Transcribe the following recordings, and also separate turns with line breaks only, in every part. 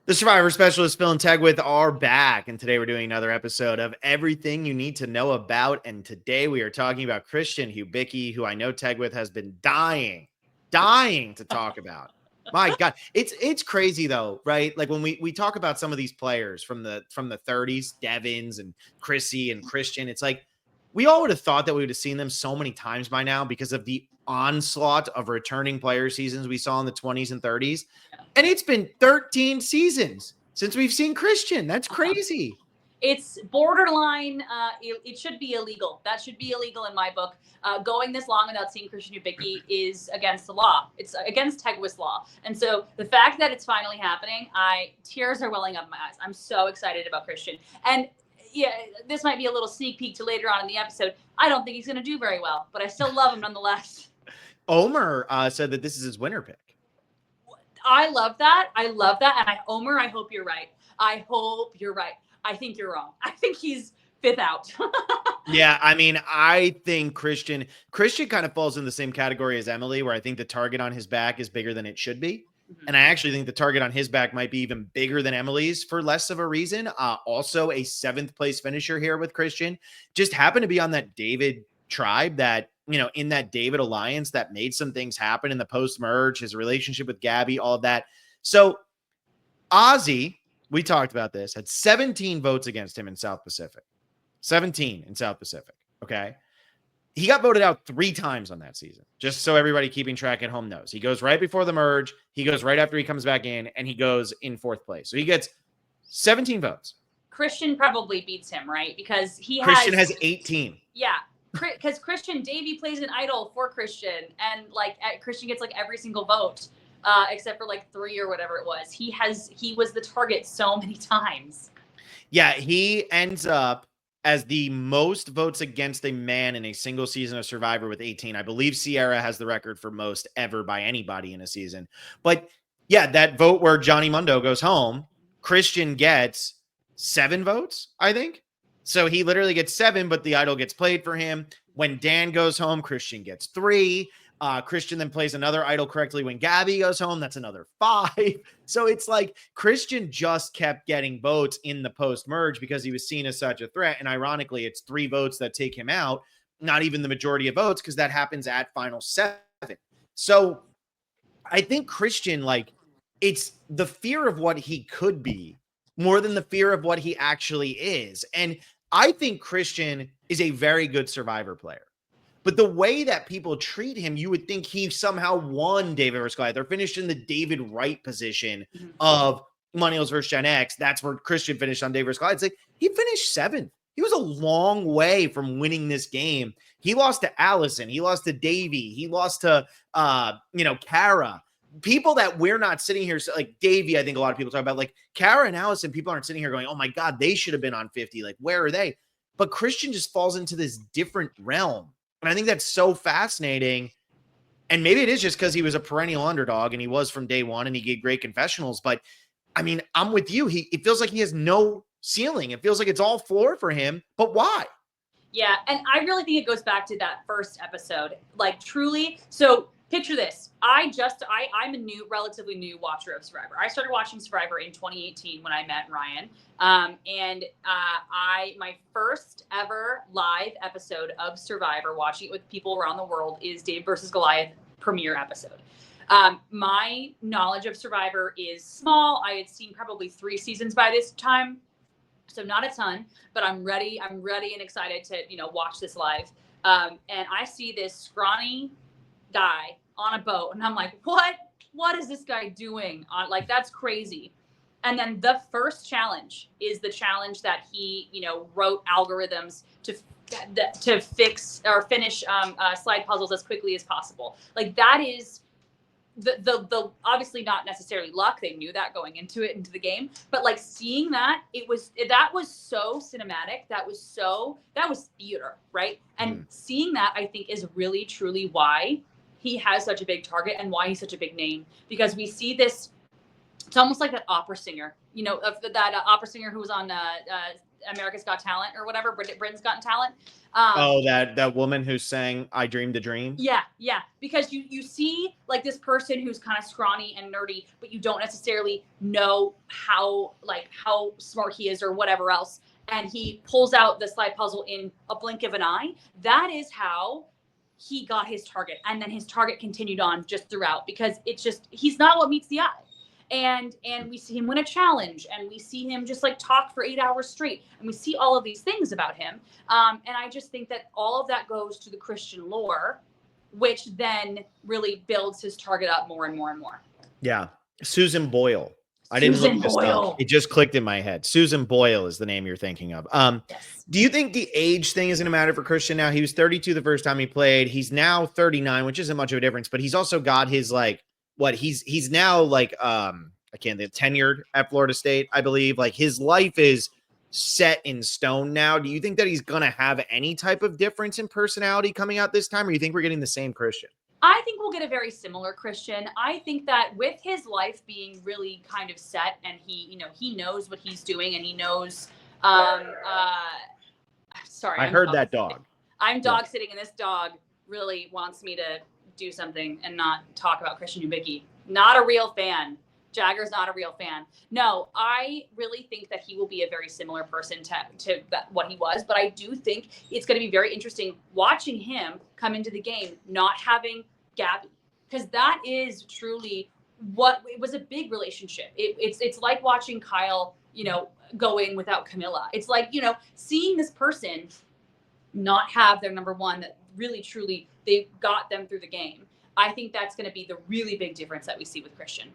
The Survivor Specialist, Phil and Tegwith are back, and today we're doing another episode of Everything You Need to Know About. And today we are talking about Christian Hubicki, who I know Tegwith has been dying to talk about. My God, it's crazy though, right? Like when we talk about some of these players from the 30s, Devins and Chrissy and Christian, it's like we all would have thought that we would have seen them so many times by now because of the onslaught of returning player seasons we saw in the 20s and 30s. And it's been 13 seasons since we've seen Christian. That's crazy.
It's borderline. It should be illegal. That should be illegal in my book. Going this long without seeing Christian Hubicki is against the law. It's against Tegwith's law. And so the fact that it's finally happening, tears are welling up in my eyes. I'm so excited about Christian. And yeah, this might be a little sneak peek to later on in the episode. I don't think he's going to do very well, but I still love him nonetheless.
Omer said that this is his winner pick.
I love that. And Omer, I hope you're right. I hope you're right. I think you're wrong. I think he's fifth out.
Yeah, I mean, I think Christian kind of falls in the same category as Emily, where I think the target on his back is bigger than it should be. Mm-hmm. And I actually think the target on his back might be even bigger than Emily's for less of a reason. Also a 7th place finisher here with Christian. Just happened to be on that David tribe that, in that David alliance that made some things happen in the post-merge, his relationship with Gabby, all of that. So Ozzy, we talked about this, had 17 votes against him in South Pacific. 17 in South Pacific, okay? He got voted out 3 times on that season, just so everybody keeping track at home knows. He goes right before the merge, he goes right after he comes back in, and he goes in 4th place. So he gets 17 votes.
Christian probably beats him, right? Because
Christian has 18.
Yeah. Because Davey plays an idol for Christian, and Christian gets every single vote, except for 3 or whatever it was. He was the target so many times.
Yeah, he ends up as the most votes against a man in a single season of Survivor with 18. I believe Sierra has the record for most ever by anybody in a season. But yeah, that vote where Johnny Mundo goes home, Christian gets 7 votes, I think. So he literally gets 7, but the idol gets played for him. When Dan goes home, Christian gets 3. Christian then plays another idol correctly when Gabby goes home. That's another 5. So it's like Christian just kept getting votes in the post-merge because he was seen as such a threat. And ironically, it's 3 votes that take him out, not even the majority of votes, because that happens at final 7. So I think Christian, it's the fear of what he could be more than the fear of what he actually is. And I think Christian is a very good Survivor player. But the way that people treat him, you would think he somehow won David vs. Goliath or finished in the David Wright position of Millennials vs. Gen X. That's where Christian finished on David vs. Goliath. It's like he finished 7th. He was a long way from winning this game. He lost to Allison. He lost to Davey. He lost to, Kara. People that we're not sitting here, like Davey, I think a lot of people talk about, Kara and Allison, people aren't sitting here going, oh my God, they should have been on 50. Where are they? But Christian just falls into this different realm. And I think that's so fascinating. And maybe it is just because he was a perennial underdog and he was from day one and he gave great confessionals. But I mean, I'm with you. It feels like he has no ceiling. It feels like it's all floor for him. But why?
Yeah. And I really think it goes back to that first episode. Truly. So picture this. I'm a relatively new watcher of Survivor. I started watching Survivor in 2018 when I met Ryan. My first ever live episode of Survivor, watching it with people around the world, is Dave versus Goliath premiere episode. My knowledge of Survivor is small. I had seen probably 3 seasons by this time, so not a ton, but I'm ready. I'm ready and excited to, watch this live. And I see this scrawny guy on a boat, and I'm like, what is this guy doing? That's crazy. And then the first challenge is the challenge that he, wrote algorithms to fix or finish slide puzzles as quickly as possible. That is the obviously not necessarily luck. They knew that going into the game, but seeing that, that was so cinematic. That was theater, right? And seeing that, I think, is really truly why he has such a big target and why he's such a big name, because we see this. It's almost like that opera singer, of that opera singer who was on America's Got Talent or whatever, Britain's Got Talent.
That woman who sang "I Dreamed a Dream."
Yeah, because you see like this person who's kind of scrawny and nerdy, but you don't necessarily know how smart he is or whatever else, and he pulls out the slide puzzle in a blink of an eye. That is how he got his target, and then his target continued on just throughout, because it's just he's not what meets the eye. And we see him win a challenge, and we see him just like talk for 8 hours straight, and we see all of these things about him. And I just think that all of that goes to the Christian lore, which then really builds his target up more and more and more.
Yeah. Susan Boyle. I
Susan
didn't look this
Boyle.
up. It just clicked in my head. Susan Boyle is the name you're thinking of.
Yes.
Do you think the age thing is going to matter for Christian now? He was 32 the first time he played. He's now 39, which isn't much of a difference, but he's also got his like he's now like I can't think, tenured at Florida State, I believe. Like his life is set in stone now. Do you think that he's going to have any type of difference in personality coming out this time, or you think we're getting the same Christian?
I think we'll get a very similar Christian. I think that with his life being really kind of set, and he knows what he's doing, and he knows sorry,
I heard that dog.
I'm dog sitting, and this dog really wants me to do something and not talk about Christian Hubicki. Not a real fan. Jagger's not a real fan. No, I really think that he will be a very similar person to what he was, but I do think it's going to be very interesting watching him come into the game not having Gabby, because that is truly what it was, a big relationship. It's like watching Kyle, going without Camilla. It's like, seeing this person not have their number one that really truly they got them through the game. I think that's going to be the really big difference that we see with Christian.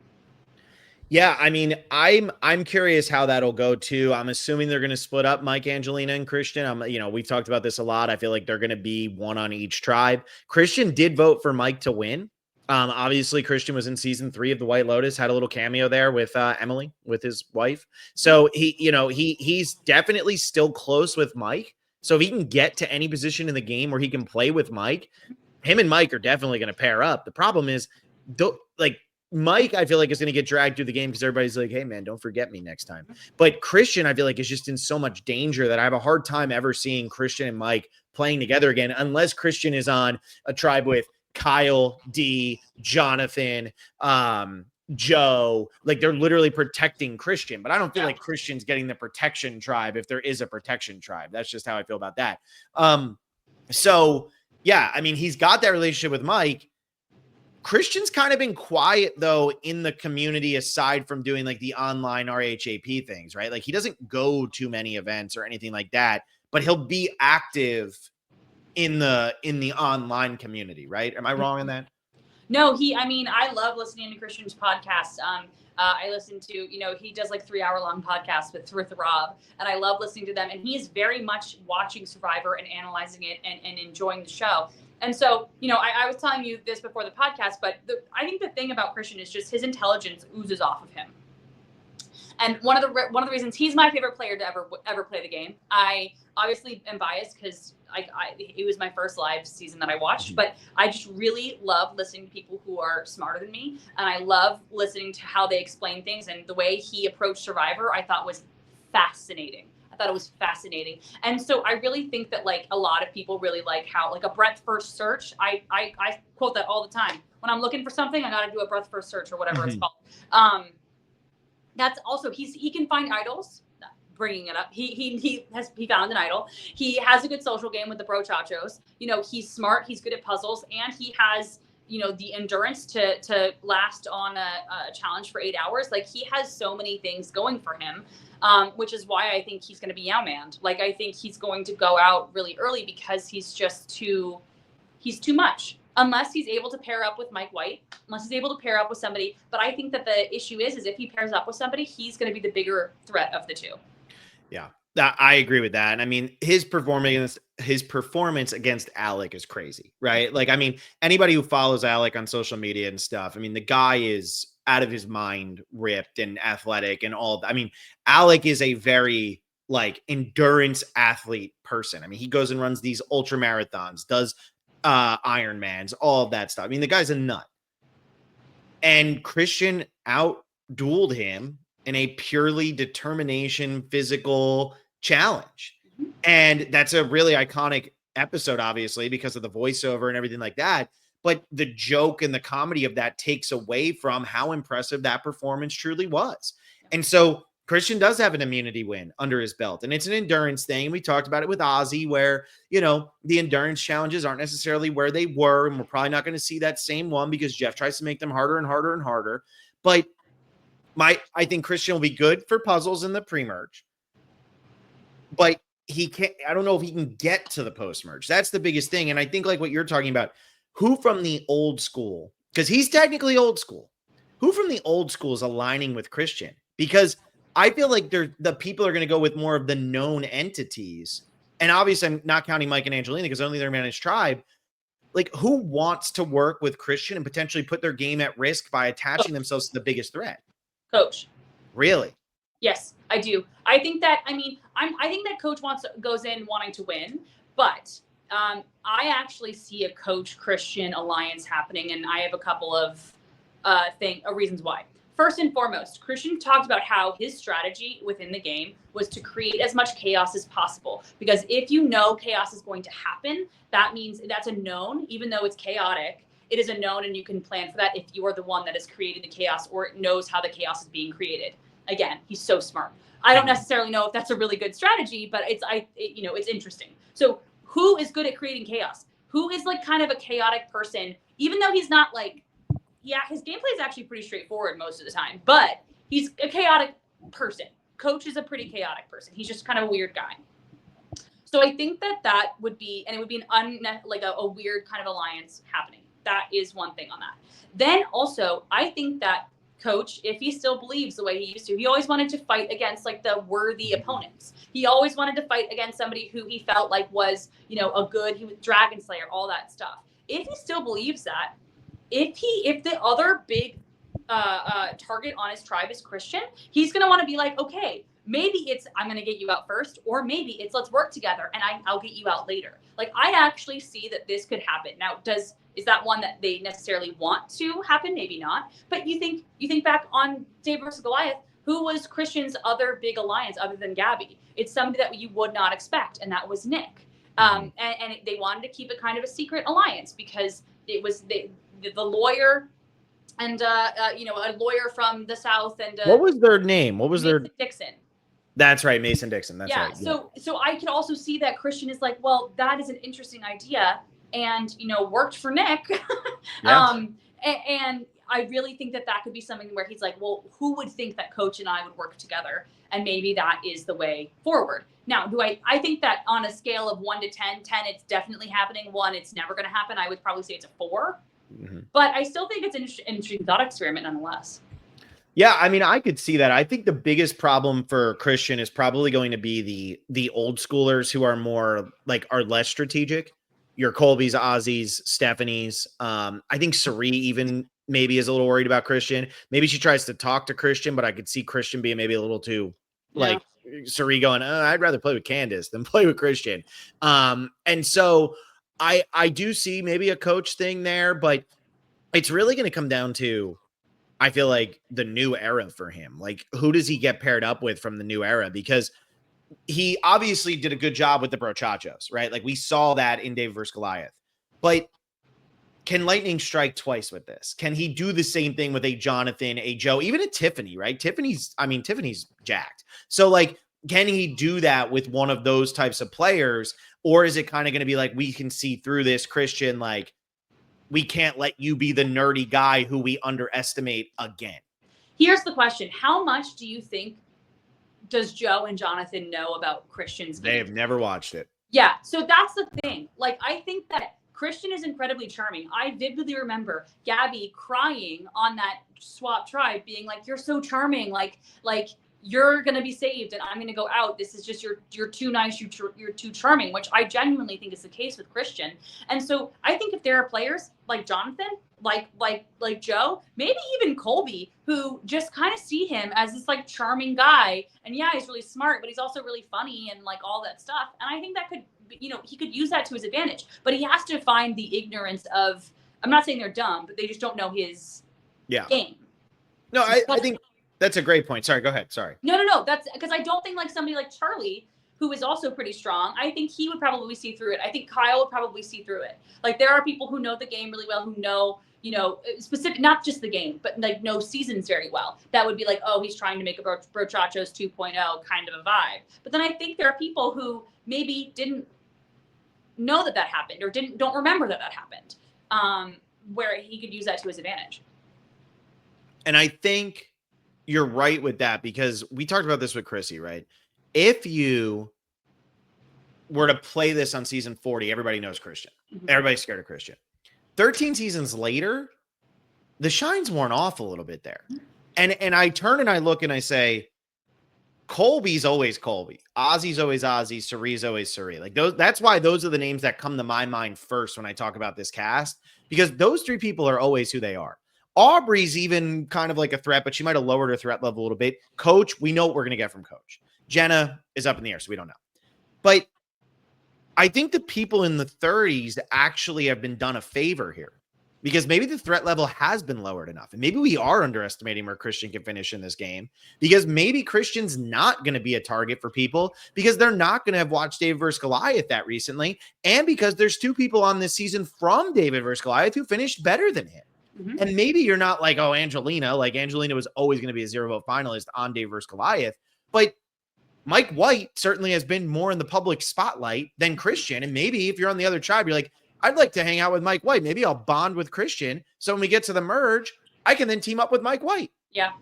Yeah, I mean, I'm curious how that'll go too. I'm assuming they're going to split up Mike, Angelina, and Christian. We've talked about this a lot. I feel like they're going to be one on each tribe. Christian did vote for Mike to win. Obviously, Christian was in season 3 of The White Lotus, had a little cameo there with Emily, with his wife. So he's definitely still close with Mike. So if he can get to any position in the game where he can play with Mike, him and Mike are definitely going to pair up. The problem is, Mike, I feel like, is going to get dragged through the game because everybody's like, hey, man, don't forget me next time. But Christian, I feel like, is just in so much danger that I have a hard time ever seeing Christian and Mike playing together again, unless Christian is on a tribe with Kyle, D, Jonathan, Joe. Like, they're literally protecting Christian. But I don't feel like Christian's getting the protection tribe if there is a protection tribe. That's just how I feel about that. So, yeah, I mean, he's got that relationship with Mike. Christian's kind of been quiet, though, in the community, aside from doing like the online RHAP things, right? Like he doesn't go to many events or anything like that, but he'll be active in the online community, right? Am I wrong in that?
No, I love listening to Christian's podcast. I listen to, he does like 3-hour-long podcasts with Rob, and I love listening to them. And he is very much watching Survivor and analyzing it and enjoying the show. And so, I was telling you this before the podcast, but I think the thing about Christian is just his intelligence oozes off of him. And one of the reasons he's my favorite player to ever play the game. I obviously am biased because it was my first live season that I watched, but I just really love listening to people who are smarter than me, and I love listening to how they explain things, and the way he approached Survivor I thought was fascinating. And so I really think that like a lot of people really like how like a breadth first search. I quote that all the time. When I'm looking for something, I got to do a breadth first search or whatever it's called. That's also, he can find idols. Bringing it up, he found an idol. He has a good social game with the brochachos. He's smart. He's good at puzzles, and he has the endurance to last on a challenge for 8 hours. Like he has so many things going for him, which is why I think he's going to be Yowmanned. Like I think he's going to go out really early because he's too much. Unless he's able to pair up with Mike White, unless he's able to pair up with somebody. But I think that the issue is if he pairs up with somebody, he's going to be the bigger threat of the two.
Yeah, I agree with that. And I mean, his performance against Alec is crazy, right? Like, I mean, anybody who follows Alec on social media and stuff, I mean, the guy is out of his mind, ripped and athletic and all. I mean, Alec is a very like endurance athlete person. I mean, he goes and runs these ultra marathons, does Ironmans, all of that stuff. I mean, the guy's a nut. And Christian out-dueled him in a purely determination, physical, challenge. And that's a really iconic episode, obviously, because of the voiceover and everything like that. But the joke and the comedy of that takes away from how impressive that performance truly was. And so Christian does have an immunity win under his belt, and it's an endurance thing. We talked about it with Ozzy, where, you know, the endurance challenges aren't necessarily where they were, and we're probably not going to see that same one because Jeff tries to make them harder and harder and harder. But I think Christian will be good for puzzles in the pre-merge, but he can't. I don't know if he can get to the post-merge. That's the biggest thing. And I think, like what you're talking about, who from the old school, because he's technically old school, who from the old school is aligning with Christian? Because I feel like the people are going to go with more of the known entities. And obviously, I'm not counting Mike and Angelina because only they're managed tribe. Like, who wants to work with Christian and potentially put their game at risk by attaching themselves to the biggest threat?
Coach.
Really?
Yes, I do. I think that, I think that Coach goes in wanting to win, but I actually see a Coach Christian alliance happening, and I have a couple of reasons why. First and foremost, Christian talked about how his strategy within the game was to create as much chaos as possible. Because if you know chaos is going to happen, that means that's a known, even though it's chaotic. It is a known, and you can plan for that if you are the one that is creating the chaos or knows how the chaos is being created. Again, he's so smart. I don't necessarily know if that's a really good strategy, but it's interesting. So who is good at creating chaos? Who is like kind of a chaotic person, even though he's not like, yeah, his gameplay is actually pretty straightforward most of the time, but he's a chaotic person. Coach is a pretty chaotic person. He's just kind of a weird guy. So I think that would be, and it would be a weird kind of alliance happening. That is one thing on that. Then also, I think that Coach, if he still believes the way he used to, he always wanted to fight against like the worthy opponents. He always wanted to fight against somebody who he felt like was, he was Dragon Slayer, all that stuff. If he still believes that, if the other big target on his tribe is Christian, he's going to want to be like, okay, maybe it's I'm going to get you out first, or maybe it's let's work together and I'll get you out later. Like, I actually see that this could happen. Now, is that one that they necessarily want to happen? Maybe not. But you think back on Dave versus Goliath, who was Christian's other big alliance other than Gabby? It's somebody that you would not expect, and that was Nick. And they wanted to keep it kind of a secret alliance because it was the lawyer and a lawyer from the South, and
what was their name? What was
Mason Dixon?
That's right, Mason Dixon. That's right.
Yeah. So I could also see that Christian is like, well, that is an interesting idea, and worked for Nick.
Yeah.
And I really think that could be something where he's like, well, who would think that Coach and I would work together? And maybe that is the way forward. Now, I think that on a scale of 1 to 10, it's definitely happening. 1, it's never going to happen. I would probably say it's a 4. Mm-hmm. But I still think it's an interesting thought experiment nonetheless.
Yeah, I mean, I could see that. I think the biggest problem for Christian is probably going to be the old schoolers who are more are less strategic. Your Colby's, Ozzy's, Stephanie's. I think Sari even maybe is a little worried about Christian. Maybe she tries to talk to Christian, but I could see Christian being maybe a little too Sari going, I'd rather play with Candace than play with Christian. And so I do see maybe a Coach thing there, but it's really going to come down to, I feel like, the new era for him. Like, who does he get paired up with from the new era? Because he obviously did a good job with the Brochachos, right? Like, we saw that in David versus Goliath. But can lightning strike twice with this? Can he do the same thing with a Jonathan, a Joe, even a Tiffany, right? Tiffany's jacked. So, like, can he do that with one of those types of players? Or is it kind of going to be like, we can see through this, Christian, like, we can't let you be the nerdy guy who we underestimate again?
Here's the question. How much do you think does Joe and Jonathan know about Christian's game?
They have never watched it.
Yeah. So that's the thing. Like, I think that Christian is incredibly charming. I vividly remember Gabby crying on that swap tribe being like, you're so charming. Like you're going to be saved and I'm going to go out. This is just, you're too nice. You're too charming, which I genuinely think is the case with Christian. And so I think if there are players like Jonathan, like Joe, maybe even Colby, who just kind of see him as this like charming guy. And yeah, he's really smart, but he's also really funny and like all that stuff. And I think that could, he could use that to his advantage, but he has to find the ignorance of, I'm not saying they're dumb, but they just don't know his game.
No, I think that's a great point. Sorry, go ahead. Sorry.
No. That's because I don't think like somebody like Charlie, who is also pretty strong, I think he would probably see through it. I think Kyle would probably see through it. Like, there are people who know the game really well, who know, you know, specific, not just the game, but like know seasons very well. That would be like, oh, he's trying to make a Brochachos 2.0 kind of a vibe. But then I think there are people who maybe didn't know that happened, or don't remember that happened, where he could use that to his advantage.
And I think you're right with that, because we talked about this with Chrissy, right? If you were to play this on season 40, everybody knows Christian. Mm-hmm. Everybody's scared of Christian. 13 seasons later, the shine's worn off a little bit there. And I turn and I look and I say, Colby's always Colby. Ozzy's always Ozzy. Cirie's always Cirie. Like, that's why those are the names that come to my mind first when I talk about this cast, because those three people are always who they are. Aubrey's even kind of like a threat, but she might have lowered her threat level a little bit. Coach, we know what we're going to get from Coach. Jenna is up in the air, so we don't know. But I think the people in the 30s actually have been done a favor here, because maybe the threat level has been lowered enough. And maybe we are underestimating where Christian can finish in this game, because maybe Christian's not going to be a target for people because they're not going to have watched David versus Goliath that recently. And because there's two people on this season from David versus Goliath who finished better than him. Mm-hmm. And maybe you're not like, oh, Angelina, like Angelina was always going to be a 0 vote finalist on David versus Goliath. But Mike White certainly has been more in the public spotlight than Christian. And maybe if you're on the other tribe, you're like, I'd like to hang out with Mike White. Maybe I'll bond with Christian, so when we get to the merge, I can then team up with Mike White.
Yeah.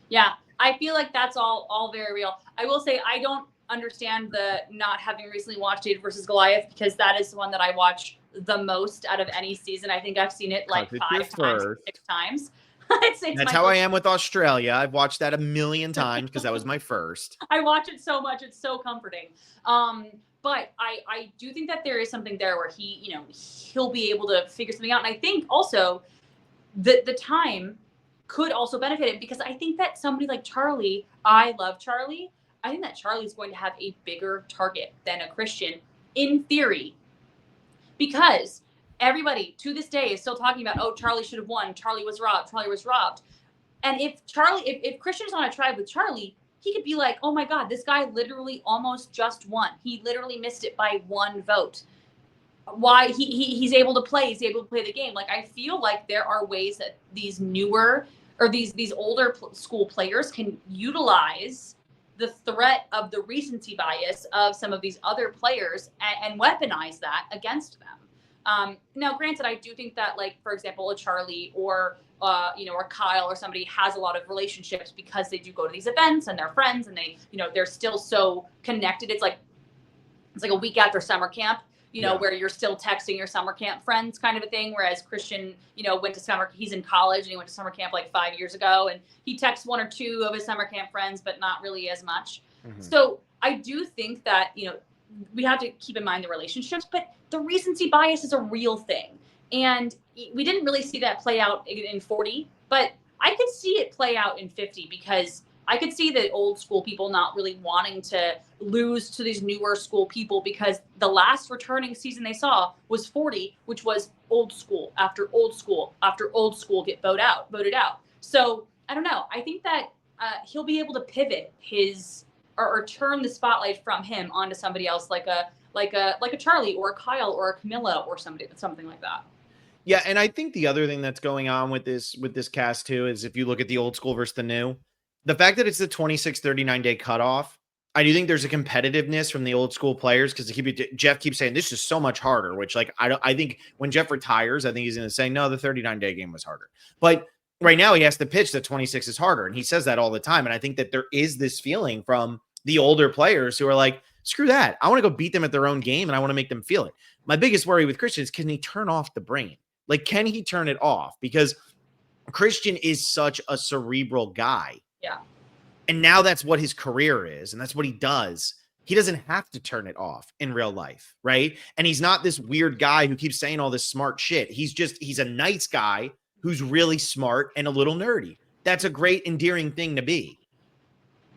Yeah. I feel like that's all very real. I will say I don't understand the not having recently watched David versus Goliath, because that is the one that I watch the most out of any season. I think I've seen it like 5 times, 6 times.
That's how I am with Australia. I've watched that a million times because that was my first.
I watch it so much. It's so comforting. But I do think that there is something there where he'll be able to figure something out. And I think also the time could also benefit him, because I think that somebody like Charlie, I love Charlie. I think that Charlie's going to have a bigger target than a Christian in theory, because everybody to this day is still talking about, oh, Charlie should have won. Charlie was robbed. And if Christian's on a tribe with Charlie, he could be like, oh my God, this guy literally almost just won. He literally missed it by 1 vote. Why he's able to play. He's able to play the game. Like, I feel like there are ways that these newer or these older school players can utilize the threat of the recency bias of some of these other players and weaponize that against them. Now, granted, I do think that, like, for example, a Charlie or or Kyle or somebody has a lot of relationships because they do go to these events and they're friends and they, they're still so connected. It's like a week after summer camp, where you're still texting your summer camp friends kind of a thing. Whereas Christian, went to he's in college and he went to summer camp like 5 years ago, and he texts 1 or 2 of his summer camp friends, but not really as much. Mm-hmm. So I do think that, we have to keep in mind the relationships, but the recency bias is a real thing. And we didn't really see that play out in 40, but I could see it play out in 50, because I could see the old school people not really wanting to lose to these newer school people, because the last returning season they saw was 40, which was old school after old school after old school get voted out. So I don't know. I think that he'll be able to pivot his or turn the spotlight from him onto somebody else, like a Charlie or a Kyle or a Camilla or something like that.
Yeah, and I think the other thing that's going on with this cast too is, if you look at the old school versus the new, the fact that it's the 26-39 day cutoff, I do think there's a competitiveness from the old school players, because Jeff keeps saying this is so much harder, which, like, I think when Jeff retires, I think he's going to say, no, the 39 day game was harder. But right now he has to pitch that 26 is harder, and he says that all the time. And I think that there is this feeling from the older players who are like, screw that. I want to go beat them at their own game, and I want to make them feel it. My biggest worry with Christian is, can he turn off the brain? Like, can he turn it off? Because Christian is such a cerebral guy.
Yeah.
And now that's what his career is, and that's what he does. He doesn't have to turn it off in real life, right? And he's not this weird guy who keeps saying all this smart shit. He's a nice guy who's really smart and a little nerdy. That's a great, endearing thing to be.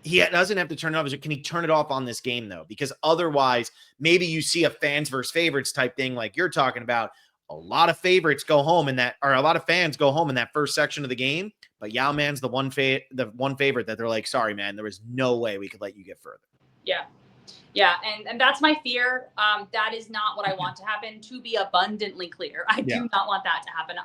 He doesn't have to turn it off. Can he turn it off on this game, though? Because otherwise, maybe you see a fans versus favorites type thing like you're talking about. A lot of favorites go home a lot of fans go home in that first section of the game. But Yao Man's the one favorite that they're like, sorry, man, there was no way we could let you get further.
Yeah. Yeah, and that's my fear. That is not what I want to happen, to be abundantly clear. I do not want that to happen.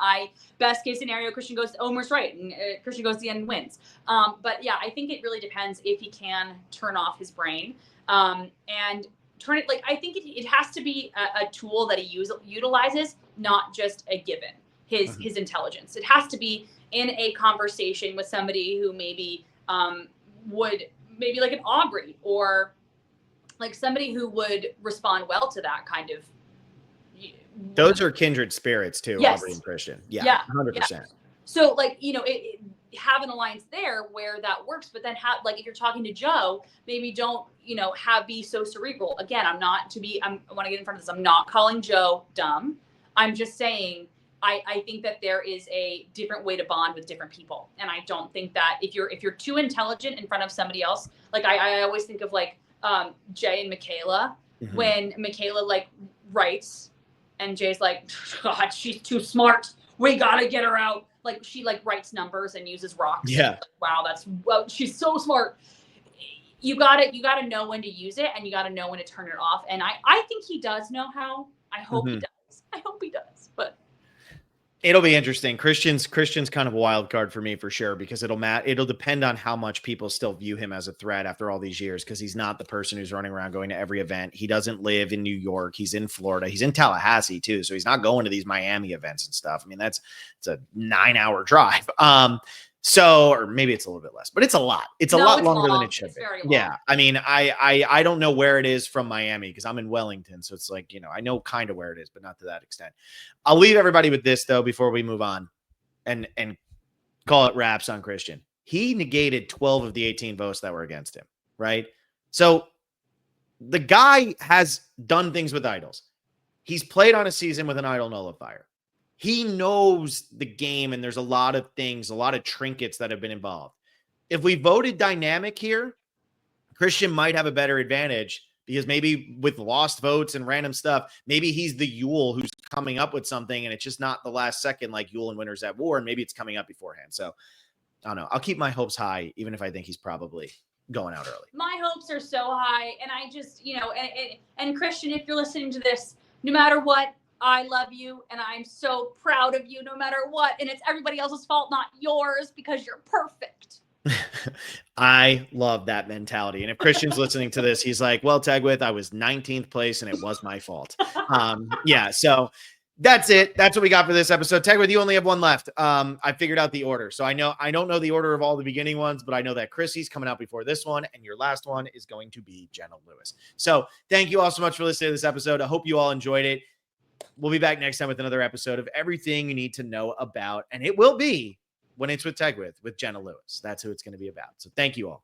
Best case scenario, Christian goes, Omer's right, and Christian goes to the end and wins. But yeah, I think it really depends if he can turn off his brain and turn it, like, I think it has to be a tool that he utilizes, not just a given, his intelligence. It has to be in a conversation with somebody who maybe would, maybe like an Aubrey, or like somebody who would respond well to that kind of.
Those are kindred spirits too,
yes.
Aubrey and Christian. Yeah, 100%.
Yeah. So like, have an alliance there where that works, but then like, if you're talking to Joe, maybe don't, be so cerebral. Again, I want to get in front of this. I'm not calling Joe dumb. I'm just saying, I think that there is a different way to bond with different people. And I don't think that if you're too intelligent in front of somebody else, like I always think of like, Jay and Michaela, when Michaela like writes and Jay's like, God, she's too smart. We gotta get her out. Like, she like writes numbers and uses rocks.
Yeah.
Wow, she's so smart. You gotta know when to use it, and you gotta know when to turn it off. And I think he does know how. I hope he does. I hope he does. But
it'll be interesting. Christian's kind of a wild card for me for sure, because it'll depend on how much people still view him as a threat after all these years, because he's not the person who's running around going to every event. He doesn't live in New York. He's in Florida. He's in Tallahassee too. So he's not going to these Miami events and stuff. I mean, it's a 9-hour drive. Or maybe it's a little bit less, but it's a lot. It's a lot longer than it should be. Yeah. I mean, I don't know where it is from Miami, because I'm in Wellington. So it's like, I know kind of where it is, but not to that extent. I'll leave everybody with this though, before we move on and call it wraps on Christian. He negated 12 of the 18 votes that were against him. Right. So the guy has done things with idols. He's played on a season with an idol nullifier. He knows the game, and there's a lot of things, a lot of trinkets that have been involved. If we voted dynamic here, Christian might have a better advantage, because maybe with lost votes and random stuff, maybe he's the Yule who's coming up with something, and it's just not the last second like Yule and Winners at War, and maybe it's coming up beforehand. So I don't know. I'll keep my hopes high, even if I think he's probably going out early.
My hopes are so high, and I just, and Christian, if you're listening to this, no matter what, I love you, and I'm so proud of you no matter what. And it's everybody else's fault, not yours, because you're perfect.
I love that mentality. And if Christian's listening to this, he's like, well, Tegwith, I was 19th place and it was my fault. Yeah. So that's it. That's what we got for this episode. Tegwith, you only have one left. I figured out the order. So I don't know the order of all the beginning ones, but I know that Chrissy's coming out before this one, and your last one is going to be Jenna Lewis. So thank you all so much for listening to this episode. I hope you all enjoyed it. We'll be back next time with another episode of everything you need to know about. And it will be When It's with Tegwith with Jenna Lewis. That's who it's going to be about. So thank you all.